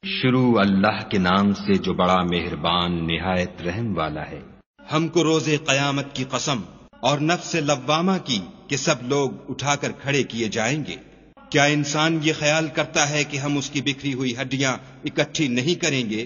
شروع اللہ کے نام سے جو بڑا مہربان نہایت رحم والا ہے۔ ہم کو روز قیامت کی قسم اور نفس لوامہ کی کہ سب لوگ اٹھا کر کھڑے کیے جائیں گے۔ کیا انسان یہ خیال کرتا ہے کہ ہم اس کی بکھری ہوئی ہڈیاں اکٹھی نہیں کریں گے؟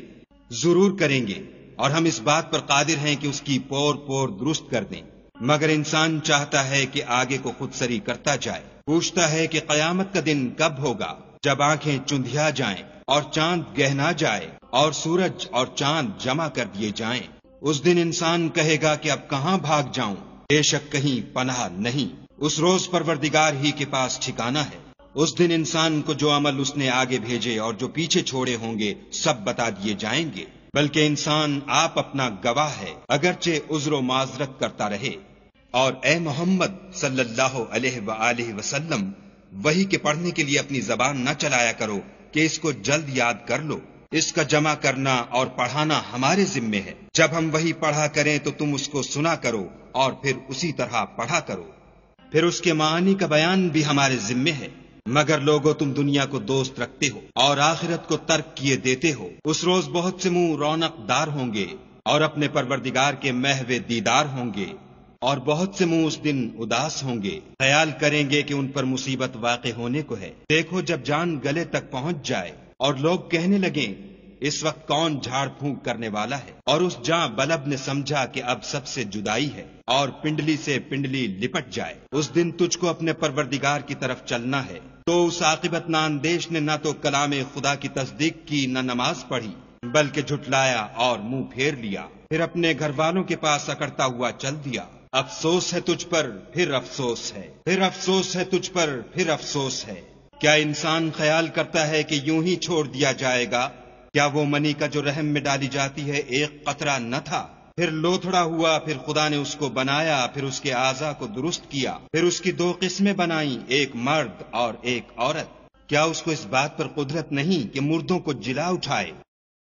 ضرور کریں گے، اور ہم اس بات پر قادر ہیں کہ اس کی پور پور درست کر دیں، مگر انسان چاہتا ہے کہ آگے کو خود سری کرتا جائے۔ پوچھتا ہے کہ قیامت کا دن کب ہوگا، جب آنکھیں چندھیا جائیں اور چاند گہنا جائے اور سورج اور چاند جمع کر دیے جائیں۔ اس دن انسان کہے گا کہ اب کہاں بھاگ جاؤں، بے شک کہیں پناہ نہیں۔ اس روز پروردگار ہی کے پاس ٹھکانہ ہے۔ اس دن انسان کو جو عمل اس نے آگے بھیجے اور جو پیچھے چھوڑے ہوں گے سب بتا دیے جائیں گے، بلکہ انسان آپ اپنا گواہ ہے، اگرچہ عذر و معذرت کرتا رہے۔ اور اے محمد صلی اللہ علیہ وآلہ وسلم، وحی کے پڑھنے کے لیے اپنی زبان نہ چلایا کرو کہ اس کو جلد یاد کر لو۔ اس کا جمع کرنا اور پڑھانا ہمارے ذمے ہے۔ جب ہم وحی پڑھا کریں تو تم اس کو سنا کرو اور پھر اسی طرح پڑھا کرو، پھر اس کے معانی کا بیان بھی ہمارے ذمے ہے۔ مگر لوگو تم دنیا کو دوست رکھتے ہو اور آخرت کو ترک کیے دیتے ہو۔ اس روز بہت سے منہ رونق دار ہوں گے اور اپنے پروردگار کے محو دیدار ہوں گے، اور بہت سے منہ اس دن اداس ہوں گے، خیال کریں گے کہ ان پر مصیبت واقع ہونے کو ہے۔ دیکھو جب جان گلے تک پہنچ جائے اور لوگ کہنے لگیں اس وقت کون جھاڑ پھونک کرنے والا ہے، اور اس جاں بلب نے سمجھا کہ اب سب سے جدائی ہے اور پنڈلی سے پنڈلی لپٹ جائے۔ اس دن تجھ کو اپنے پروردگار کی طرف چلنا ہے۔ تو اس عاقبت ناندیش نے نہ تو کلام خدا کی تصدیق کی نہ نماز پڑھی، بلکہ جھٹلایا اور منہ پھیر لیا، پھر اپنے گھر والوں کے پاس اکڑتا ہوا چل دیا۔ افسوس ہے تجھ پر پھر افسوس ہے، پھر افسوس ہے تجھ پر پھر افسوس ہے۔ کیا انسان خیال کرتا ہے کہ یوں ہی چھوڑ دیا جائے گا؟ کیا وہ منی کا جو رحم میں ڈالی جاتی ہے ایک قطرہ نہ تھا؟ پھر لوتھڑا ہوا، پھر خدا نے اس کو بنایا، پھر اس کے اعضاء کو درست کیا، پھر اس کی دو قسمیں بنائیں، ایک مرد اور ایک عورت۔ کیا اس کو اس بات پر قدرت نہیں کہ مردوں کو جلا اٹھائے